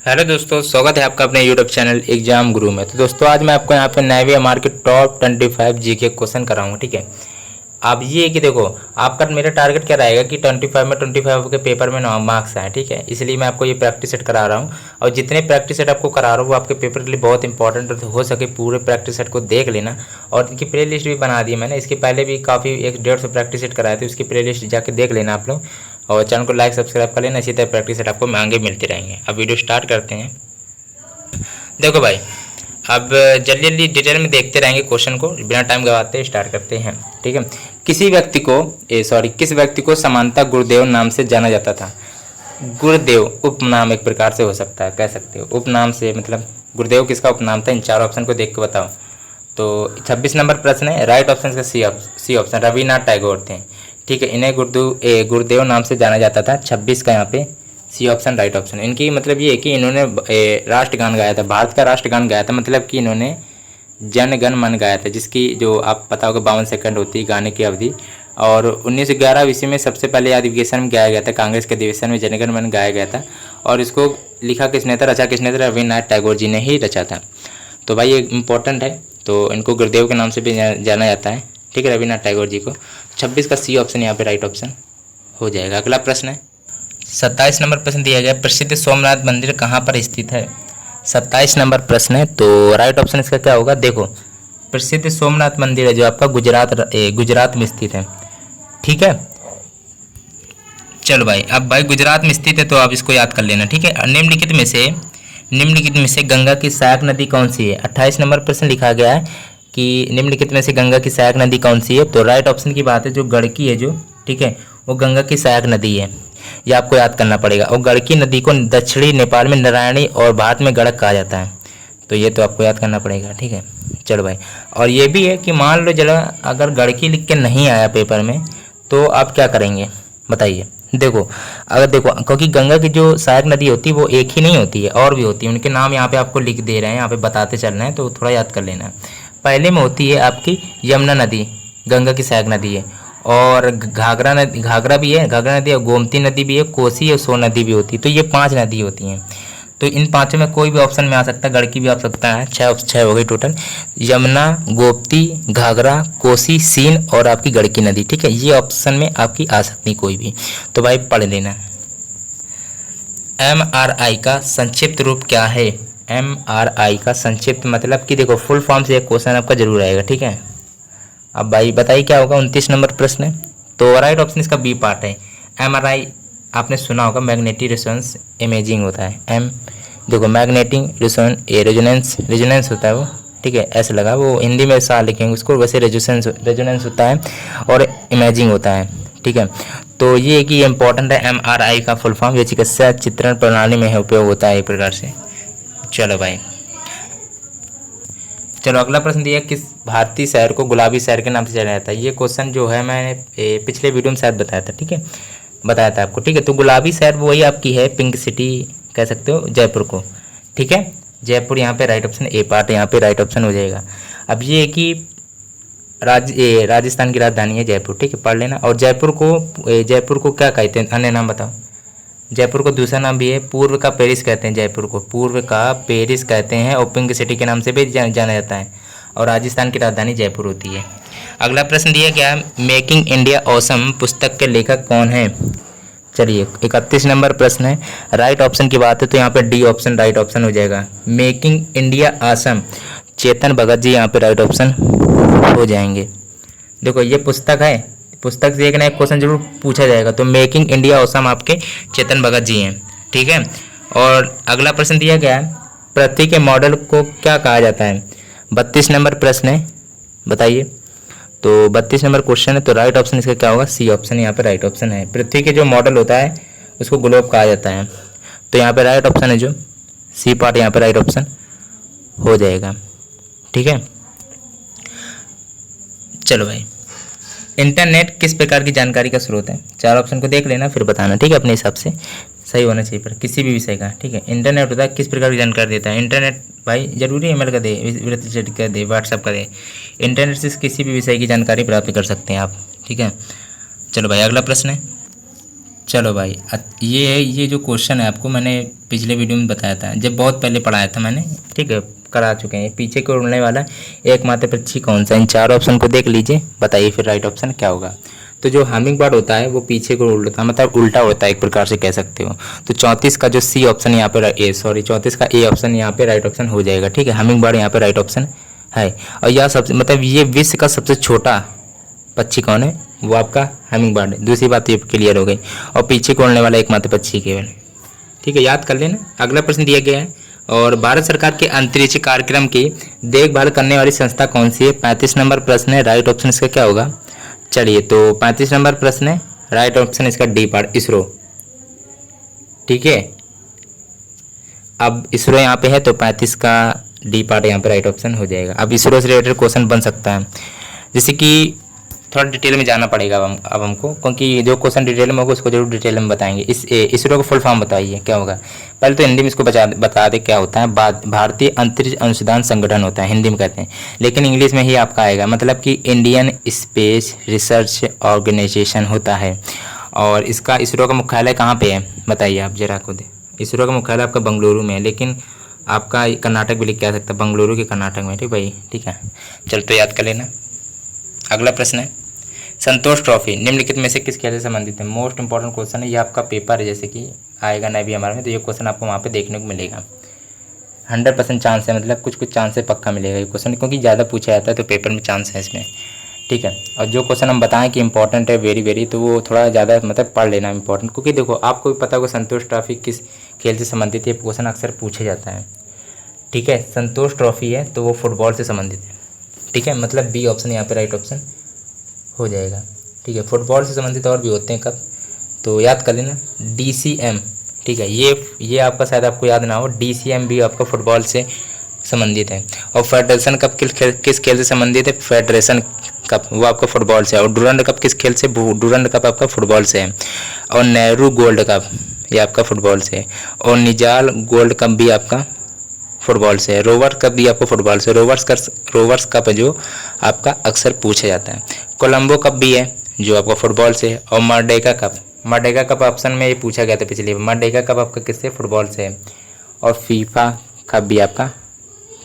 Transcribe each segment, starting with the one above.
Hello दोस्तों, स्वागत है आपका अपने यूट्यूब चैनल एग्जाम गुरु में। तो दोस्तों आज मैं आपको यहाँ पे नेवी मार्क के टॉप 25 जीके क्वेश्चन कराऊंगा। ठीक है, अब ये है कि देखो आपका मेरा टारगेट क्या रहेगा कि 25 में 25 के पेपर में 9 मार्क्स आए। ठीक है, इसलिए मैं आपको ये प्रैक्टिस सेट करा रहा हूँ और जितने प्रैक्टिस सेट आपको करा रहा हूँ वो आपके पेपर के लिए बहुत इंपॉर्टेंट है। तो हो सके पूरे प्रैक्टिस सेट को देख लेना और इनकी प्ले लिस्ट भी बना दी है मैंने। इसके पहले भी काफ़ी 150 प्रैक्टिस सेट कराए थे, उसकी प्ले लिस्ट जाके देख लेना आप लोग और चैनल को लाइक सब्सक्राइब कर लेना। इसी तरह प्रैक्टिस सेट आपको महंगे मिलते रहेंगे। अब वीडियो स्टार्ट करते हैं। देखो भाई, अब जल्दी जल्दी डिटेल में देखते रहेंगे क्वेश्चन को, बिना टाइम गवाते स्टार्ट करते हैं। ठीक है, किस व्यक्ति को समानता गुरुदेव नाम से जाना जाता था। गुरुदेव उपनाम एक प्रकार से हो सकता है, कह सकते हो उपनाम से, मतलब गुरुदेव किसका उपनाम था। इन चार ऑप्शन को देख के बताओ। तो 26 नंबर प्रश्न है, राइट ऑप्शन का सी ऑप्शन रविन्द्रनाथ टैगोर थे। ठीक है, इन्हें गुरुदेव नाम से जाना जाता था। 26 का यहाँ पे सी ऑप्शन राइट ऑप्शन। इनकी मतलब ये है कि इन्होंने राष्ट्रगान गाया था, भारत का राष्ट्रगान गाया था, मतलब कि इन्होंने जन गण मन गाया था, जिसकी जो आप पता होगा 52 सेकंड होती है गाने की अवधि। और 1911 ईस्वी में सबसे पहले अधिवेशन में गाया गया था, कांग्रेस के अधिवेशन में जन गण मन गाया गया था। और इसको लिखा किसने था, रचा किसने था, रविन्द्रनाथ टैगोर जी ने ही रचा था। तो भाई ये इंपॉर्टेंट है, तो इनको गुरुदेव के नाम से भी जाना जाता है। ठीक है, रविन्द्रनाथ टैगोर जी को। 26 का सी ऑप्शन यहाँ पे राइट ऑप्शन हो जाएगा। अगला प्रश्न है 27 नंबर प्रश्न दिया गया, प्रसिद्ध सोमनाथ मंदिर कहाँ पर स्थित है। 27 नंबर प्रश्न है, तो राइट ऑप्शन इसका क्या होगा। देखो प्रसिद्ध सोमनाथ मंदिर है जो आपका गुजरात में स्थित है। ठीक है, चलो भाई, अब भाई गुजरात में स्थित है तो आप इसको याद कर लेना। ठीक है, निम्नलिखित में से गंगा की सहायक नदी कौन सी है। 28 नंबर प्रश्न लिखा गया है कि निम्नलिखित में से गंगा की सहायक नदी कौन सी है। तो राइट ऑप्शन की बात है जो गड़की है, जो ठीक है वो गंगा की सहायक नदी है, ये आपको याद करना पड़ेगा। और गड़की नदी को दक्षिणी नेपाल में नारायणी और भारत में गड़क कहा जाता है, तो ये तो आपको याद करना पड़ेगा। ठीक है, चलो भाई, और ये भी है कि मान लो जरा अगर गड़की लिख के नहीं आया पेपर में तो आप क्या करेंगे बताइए। देखो क्योंकि गंगा की जो सहायक नदी होती है वो एक ही नहीं होती है, और भी होती है। उनके नाम यहाँ पे आपको लिख दे रहे हैं, यहाँ पे बताते चल रहे हैं, तो थोड़ा याद कर लेना। पहले में होती है आपकी यमुना नदी, गंगा की सहायक नदी है। और घाघरा भी है, घाघरा नदी है, गोमती नदी भी है, कोसी और सोन नदी भी होती है। तो ये 5 नदी होती हैं। तो इन पांचों में कोई भी ऑप्शन में आ सकता है, गड़की भी आ सकता है। 6 हो गई टोटल, यमुना, गोमती, घाघरा, कोसी, सीन और आपकी गड़की नदी। ठीक है, ये ऑप्शन में आपकी आ सकती है कोई भी, तो भाई पढ़ लेना। MRI का संक्षिप्त रूप क्या है। MRI का संक्षिप्त मतलब कि देखो फुल फॉर्म से एक क्वेश्चन आपका जरूर आएगा। ठीक है, अब भाई बताइए क्या होगा। 29 नंबर प्रश्न है, तो राइट ऑप्शन इसका बी पार्ट है। MRI आपने सुना होगा, मैग्नेटिक रेजोनेंस इमेजिंग होता है। देखो मैग्नेटिक रेजोनेंस होता है वो। ठीक है, ऐसे लगा, वो हिंदी में सा लिखेंगे उसको, वैसे रेजोनेंस होता है और इमेजिंग होता है। ठीक है, तो ये कि ये इंपॉर्टेंट है। MRI का फुल फॉर्म, ये चिकित्सा चित्रण प्रणाली में है उपयोग होता है एक प्रकार से। चलो भाई, चलो अगला प्रश्न दिया, किस भारतीय शहर को गुलाबी शहर के नाम से जाना जाता है। ये क्वेश्चन जो है मैंने पिछले वीडियो में शायद बताया था। ठीक है, बताया था आपको। ठीक है, तो गुलाबी शहर वही आपकी है, पिंक सिटी कह सकते हो, जयपुर को। ठीक है, जयपुर यहाँ पे राइट ऑप्शन ए पार्ट, यहाँ पे राइट ऑप्शन हो जाएगा। अब ये है कि राजस्थान की राजधानी है जयपुर। ठीक है, पढ़ लेना। और जयपुर को क्या कहते हैं, अन्य नाम बताओ। जयपुर को दूसरा नाम भी है, पूर्व का पेरिस कहते हैं। जयपुर को पूर्व का पेरिस कहते हैं और पिंक सिटी के नाम से भी जाना जाता है। और राजस्थान की राजधानी जयपुर होती है। अगला प्रश्न दिया गया, मेकिंग इंडिया ऑसम पुस्तक के लेखक कौन है। चलिए 31 नंबर प्रश्न है, राइट ऑप्शन की बात है तो यहाँ पे डी ऑप्शन राइट ऑप्शन हो जाएगा। Making India awesome, Chetan Bhagat ji यहाँ पे राइट ऑप्शन हो जाएंगे। देखो ये पुस्तक है, पुस्तक से एक ना एक क्वेश्चन जरूर पूछा जाएगा। तो मेकिंग इंडिया ऑसम आपके चेतन भगत जी हैं। ठीक है, और अगला प्रश्न दिया गया है, पृथ्वी के मॉडल को क्या कहा जाता है। 32 नंबर प्रश्न है, बताइए। तो 32 नंबर क्वेश्चन है, तो राइट ऑप्शन इसका क्या होगा, सी ऑप्शन यहाँ पे राइट ऑप्शन है। पृथ्वी के जो मॉडल होता है उसको ग्लोब कहा जाता है, तो यहाँ पे राइट ऑप्शन है जो सी पार्ट, यहाँ पे राइट ऑप्शन हो जाएगा। ठीक है, चलो भाई, इंटरनेट किस प्रकार की जानकारी का स्रोत है। 4 ऑप्शन को देख लेना फिर बताना। ठीक है, अपने हिसाब से सही होना चाहिए पर किसी भी विषय का। ठीक है, इंटरनेट होता है किस प्रकार की जानकारी देता है। इंटरनेट भाई जरूरी ईमेल का दे, विस्तृत का दे, व्हाट्सएप का दे। इंटरनेट से किसी भी विषय की जानकारी प्राप्त कर सकते हैं आप। ठीक है, चलो भाई अगला प्रश्न है। चलो भाई, ये है, ये जो क्वेश्चन है आपको मैंने पिछले वीडियो में बताया था, जब बहुत पहले पढ़ाया था मैंने, ठीक है, करा चुके हैं। पीछे को उड़ने वाला एकमात्र पक्षी कौन सा? इन चारों ऑप्शन को देख लीजिए, बताइए फिर राइट ऑप्शन क्या होगा। तो जो हमिंग बर्ड होता है वो पीछे को उड़ता है, मतलब उल्टा होता है एक प्रकार से कह सकते हो। तो 34 का जो सी ऑप्शन यहाँ पे 34 का ए ऑप्शन यहाँ पे राइट ऑप्शन हो जाएगा, ठीक है। हमिंग बर्ड यहाँ पे राइट ऑप्शन है। और यह सबसे मतलब ये विश्व का सबसे छोटा पक्षी कौन है? वो आपका हमिंग बर्ड है। दूसरी बात ये क्लियर हो गई। और पीछे को उड़ने वाला एकमात्र पक्षी केवल, ठीक है, याद कर लेना। अगला प्रश्न दिया गया है, और भारत सरकार के अंतरिक्ष कार्यक्रम की देखभाल करने वाली संस्था कौन सी है? 35 नंबर प्रश्न है, राइट ऑप्शन इसका क्या होगा? चलिए, तो 35 नंबर प्रश्न है, राइट ऑप्शन इसका डी पार्ट, इसरो, ठीक है। अब इसरो यहाँ पे है तो 35 का डी पार्ट यहाँ पे राइट ऑप्शन हो जाएगा। अब इसरो से रिलेटेड क्वेश्चन बन सकता है, जैसे कि थोड़ा डिटेल में जाना पड़ेगा अब हमको, क्योंकि जो क्वेश्चन डिटेल में होगा उसको जरूर डिटेल में बताएंगे। इसरो का फुल फॉर्म बताइए क्या होगा? पहले तो हिंदी में इसको बता दे क्या होता है। भारतीय अंतरिक्ष अनुसंधान संगठन होता है, हिंदी में कहते हैं, लेकिन इंग्लिश में ही आपका आएगा, मतलब कि इंडियन स्पेस रिसर्च ऑर्गेनाइजेशन होता है। और इसका इसरो का मुख्यालय कहाँ पे है बताइए आप जरा खुद। इसरो का मुख्यालय आपका बेंगलुरु में है, लेकिन आपका कर्नाटक भी लिख के आ सकता है, बेंगलुरु के कर्नाटक में, ठीक भाई, ठीक है। चल तो याद कर लेना। अगला प्रश्न है, संतोष ट्रॉफी निम्नलिखित में से किस खेल से संबंधित है? मोस्ट इंपॉर्टेंट क्वेश्चन है, ये आपका पेपर है, जैसे कि आएगा नेवी हमारे में, तो ये क्वेश्चन आपको वहाँ पे देखने को मिलेगा। 100% चांस है, मतलब कुछ चांस है, पक्का मिलेगा ये क्वेश्चन, क्योंकि ज़्यादा पूछा जाता है तो पेपर में चांस है इसमें, ठीक है। और जो क्वेश्चन हम बताएं कि इंपॉर्टेंट है वेरी, तो वो थोड़ा ज़्यादा मतलब पढ़ लेना इंपॉर्टेंट, क्योंकि देखो आपको भी पता होगा संतोष ट्रॉफी किस खेल से संबंधित है, ये क्वेश्चन अक्सर पूछा जाता है, ठीक है। संतोष ट्रॉफी है तो वो फुटबॉल से संबंधित है, ठीक है, मतलब बी ऑप्शन यहाँ पे राइट ऑप्शन हो जाएगा, ठीक है। फुटबॉल से संबंधित और भी होते हैं कब, तो याद कर लेना DCM, ठीक है। ये आपका शायद आपको याद ना हो, DCM भी आपका फुटबॉल से संबंधित है। और फेडरेशन कप किस खेल से संबंधित है? फेडरेशन कप वो आपका फुटबॉल से है। और डूरंड कप किस खेल से? डूरंड कप आपका फुटबॉल से है। और नेहरू गोल्ड कप ये आपका फुटबॉल से है। और निजाल गोल्ड कप भी आपका फुटबॉल से है। रोवर कप भी आपको फुटबॉल से, रोवर्स कप जो आपका अक्सर पूछा जाता है। कोलंबो कप भी है जो आपका फुटबॉल से है। और मर्डेगा कप ऑप्शन में ये पूछा गया था पिछले, मर्डेगा कप आपका किससे? फुटबॉल से है। और फीफा कप भी आपका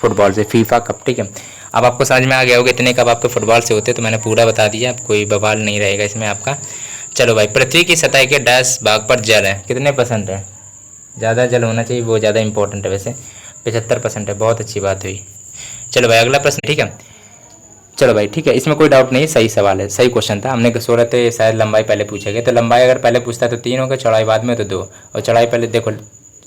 फुटबॉल से, फीफा कप, ठीक है। अब आपको समझ में आ गया होगा इतने कप आपके फुटबॉल से होते हैं, तो मैंने पूरा बता दिया, अब कोई बवाल नहीं रहेगा इसमें आपका। चलो भाई, पृथ्वी की सतह के डैश भाग पर जल है, कितने % है? ज़्यादा जल होना चाहिए, वो ज़्यादा इंपॉर्टेंट है, वैसे 75% है, बहुत अच्छी बात हुई। चलो भाई अगला प्रश्न, ठीक है। चलो भाई ठीक है, इसमें कोई डाउट नहीं, सही सवाल है, सही क्वेश्चन था। हमने सोचा था शायद लंबाई पहले पूछा गया, तो लंबाई अगर पहले पूछता तो 3 होगा, चौड़ाई बाद में तो 2, और चौड़ाई पहले देखो,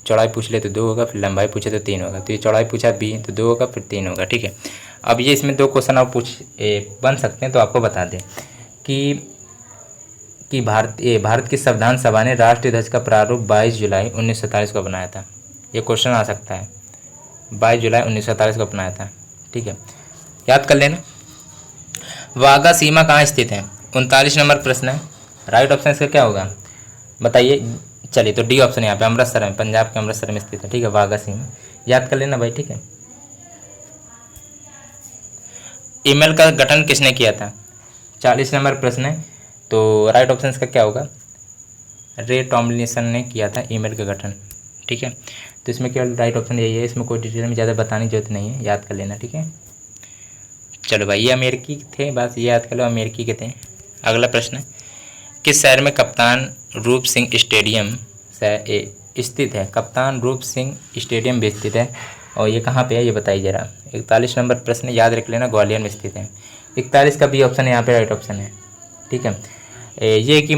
चौड़ाई पूछ ले तो 2 होगा, फिर लंबाई पूछे तो 3 होगा, तो ये चौड़ाई पूछा B तो 2 होगा, फिर 3 होगा, ठीक है। अब ये इसमें 2 क्वेश्चन आप बन सकते हैं, तो आपको बता दें कि भारत की संविधान सभा ने राष्ट्रीय ध्वज का प्रारूप 22 जुलाई 1947 को बनाया था। ये क्वेश्चन आ सकता है, 22 जुलाई 1947 को अपनाया था, ठीक है, याद कर लेना। वाघा सीमा कहाँ स्थित है? 39 नंबर प्रश्न है, राइट ऑप्शन इसका क्या होगा बताइए। चलिए तो डी ऑप्शन यहाँ पे अमृतसर में, पंजाब के अमृतसर में स्थित है, ठीक है, वाघा सीमा, याद कर लेना भाई, ठीक है। ईमेल का गठन किसने किया था? 40 नंबर प्रश्न है, तो राइट ऑप्शन इसका क्या होगा? रे टॉमलिंसन ने किया था ईमेल का गठन, ठीक है। तो इसमें केवल राइट ऑप्शन यही है, इसमें कोई डिटेल में ज़्यादा बताने की जरूरत नहीं है, याद कर लेना, ठीक है। चलो भाई, ये अमेरिकी थे, बस ये याद कर लो, अमेरिकी के थे। अगला प्रश्न है, किस शहर में कप्तान रूप सिंह स्टेडियम स्थित है? कप्तान रूप सिंह स्टेडियम भी स्थित है, और ये कहाँ पे है ये बताइए ज़रा। 41 नंबर प्रश्न, याद रख लेना, ग्वालियर में स्थित है। 41 का बी ऑप्शन है यहाँ पे राइट ऑप्शन है, ठीक है। ये कि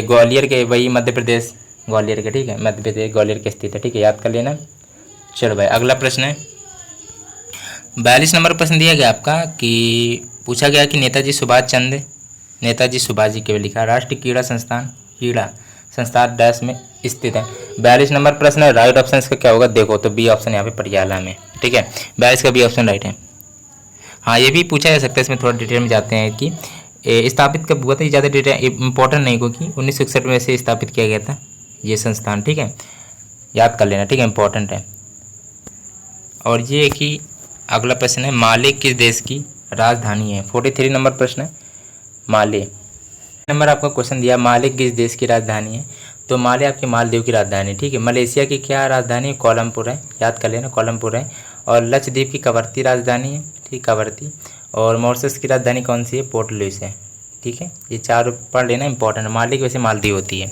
ग्वालियर के, वही मध्य प्रदेश ग्वालियर के, ठीक है, मध्य प्रदेश ग्वालियर के स्थित है, ठीक है, याद कर लेना। चलो भाई अगला प्रश्न है, 42 नंबर प्रश्न दिया गया आपका कि पूछा गया कि नेताजी सुभाष जी के लिखा राष्ट्रीय क्रीड़ा संस्थान डैश में स्थित है। 42 नंबर प्रश्न है, राइट ऑप्शन इसका क्या होगा देखो, तो बी ऑप्शन यहाँ पे पटियाला में, ठीक है, 42 का बी ऑप्शन राइट है। हाँ, ये भी पूछा जा सकता है, इसमें थोड़ा डिटेल में जाते हैं कि स्थापित कब हुआ था, ये ज़्यादा डिटेल इंपॉर्टेंट नहीं, क्योंकि 1961 में से स्थापित किया गया था ये संस्थान, ठीक है, याद कर लेना, ठीक है, इंपॉर्टेंट है। और ये कि अगला प्रश्न है, माले किस देश की राजधानी है? 43 नंबर प्रश्न है, माले नंबर आपका क्वेश्चन दिया, माले किस देश की राजधानी है? तो माले आपकी मालदीव की राजधानी, ठीक है। मलेशिया की क्या राजधानी? कोलंबुर है, याद कर लेना, कोलंबुर है। और लक्षद्वीप की कवरत्ती राजधानी है, ठीक, कवरत्ती। और मॉरिशस की राजधानी कौन सी है? पोर्ट लुइस है, ठीक है। ये 4 पढ़ लेना, इंपॉर्टेंट। माले की वैसे मालदीव होती है।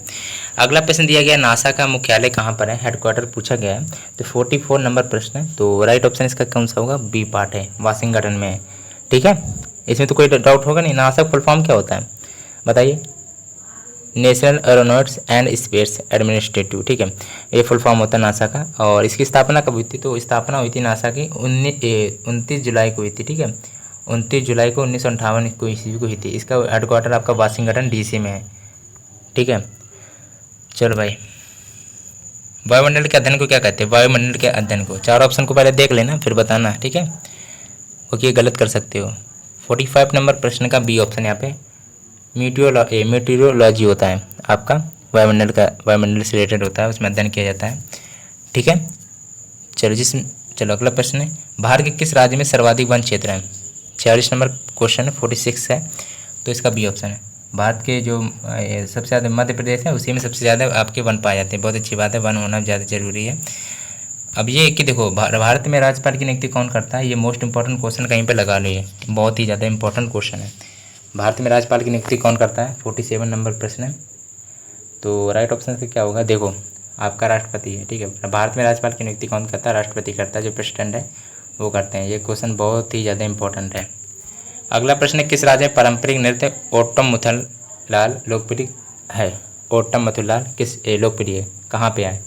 अगला प्रश्न दिया गया, नासा का मुख्यालय कहाँ पर है? हेडक्वार्टर पूछा गया है। तो 44 नंबर प्रश्न है, तो राइट ऑप्शन इसका कौन सा होगा? बी पार्ट है, वाशिंगटन में है, ठीक है। इसमें तो कोई डाउट होगा नहीं। नासा का फुल फॉर्म क्या होता है बताइए? नेशनल एरोनॉट्स एंड स्पेस एडमिनिस्ट्रेटिव, ठीक है। ये फुल फॉर्म होता है नासा का। और इसकी स्थापना कब हुई थी? तो स्थापना हुई थी नासा की 29 जुलाई को हुई थी, ठीक है। 29 जुलाई को 1958 को ईस्वी को हुई थी। इसका हेडक्वार्टर आपका वाशिंगटन डीसी में है, ठीक है। चलो भाई, वायुमंडल के अध्ययन को क्या कहते हैं? वायुमंडल के अध्ययन को 4 ऑप्शन को पहले देख लेना, फिर बताना, ठीक है, क्योंकि ये गलत कर सकते हो। 45 नंबर प्रश्न का बी ऑप्शन यहाँ पे मीटियोलॉजी होता है आपका, वायुमंडल का, वायुमंडल से रिलेटेड होता है, उसमें अध्ययन किया जाता है, ठीक है। चलो अगला प्रश्न है, भारत के किस राज्य में सर्वाधिक वन क्षेत्र है? 46 नंबर क्वेश्चन है, 46 है, तो इसका बी ऑप्शन है। भारत के जो सबसे ज़्यादा मध्य प्रदेश है, उसी में सबसे ज़्यादा आपके वन पाए जाते हैं। बहुत अच्छी बात है, वन होना ज़्यादा जरूरी है। अब ये कि देखो, भारत में राज्यपाल की नियुक्ति कौन करता है? ये मोस्ट इंपॉर्टेंट क्वेश्चन कहीं पे लगा लो, ये बहुत ही ज़्यादा इंपॉर्टेंट क्वेश्चन है। भारत में राज्यपाल की नियुक्ति कौन करता है? 47 नंबर प्रश्न है, तो राइट ऑप्शन से क्या होगा? देखो, आपका राष्ट्रपति है, ठीक है। भारत में राज्यपाल की नियुक्ति कौन करता है? राष्ट्रपति करता है, जो प्रेसिडेंट है वो करते हैं। ये क्वेश्चन बहुत ही ज़्यादा इंपॉर्टेंट है। अगला प्रश्न है, किस राज्य में पारंपरिक नृत्य ओट्टम मथुरलाल लोकप्रिय है? ओट्टम मथुरलाल किस लोकप्रिय है, कहाँ पे है?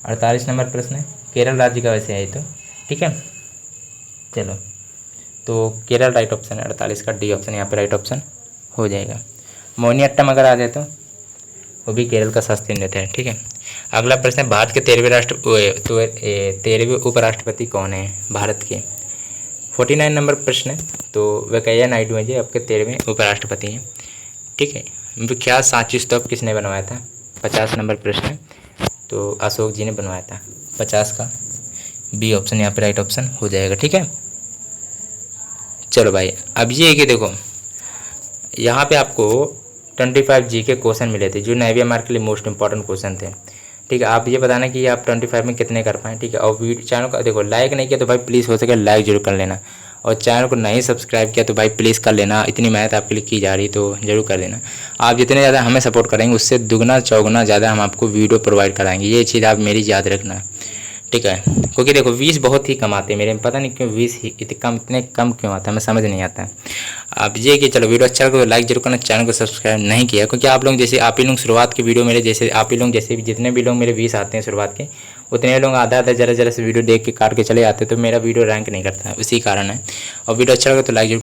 48 नंबर प्रश्न है, केरल राज्य का वैसे है ये तो, ठीक है। चलो, तो केरल राइट ऑप्शन है, 48 का डी ऑप्शन यहाँ पे राइट ऑप्शन हो जाएगा। मोहिनीअट्टम अगर आ जाए तो वो भी केरल का शास्त्रीय नृत्य है, ठीक है। अगला प्रश्न है, भारत के 13वें उपराष्ट्रपति कौन है भारत के? 49 नंबर प्रश्न है, तो वेंकैया नायडू है जी आपके 13वें उपराष्ट्रपति हैं, ठीक है। विख्यात सांची स्तूप किसने बनवाया था? 50 नंबर प्रश्न है, तो अशोक जी ने बनवाया था। 50 का बी ऑप्शन यहाँ पे राइट ऑप्शन हो जाएगा, ठीक है। चलो भाई, अब ये है कि देखो, यहाँ पे आपको 25 जी के क्वेश्चन मिले थे, जो नेवी मार्क के लिए मोस्ट इंपॉर्टेंट क्वेश्चन थे, ठीक है। आप ये बताना कि आप 25 में कितने कर पाएँ, ठीक है। और वीडियो चैनल का देखो, लाइक नहीं किया तो भाई प्लीज़ हो सके लाइक जरूर कर लेना, और चैनल को नहीं सब्सक्राइब किया तो भाई प्लीज़ कर लेना। इतनी मेहनत आपके लिए की जा रही तो ज़रूर कर लेना। आप जितने ज़्यादा हमें सपोर्ट करेंगे उससे दुगना चौगुना ज़्यादा हम आपको वीडियो प्रोवाइड कराएंगे, ये चीज़ आप मेरी याद रखना, ठीक है। क्योंकि देखो, 20 बहुत ही कम आते हैं मेरे में, पता नहीं क्यों 20 ही इतने कम क्यों आता है, हमें समझ नहीं आता है। आप ये कि चलो, वीडियो अच्छा लगे तो लाइक जरूर करना, चैनल को सब्सक्राइब नहीं किया, क्योंकि आप लोग जैसे आप ही लोग शुरुआत की वीडियो मेरे जैसे आप ही लोग जैसे भी जितने भी लोग मेरे 20 आते हैं शुरुआत के, उतने लोग आधा जरा से वीडियो देख के काट के चले जाते हैं, तो मेरा वीडियो रैंक नहीं करता है, उसी कारण है। और वीडियो अच्छा लगे तो लाइक जरूर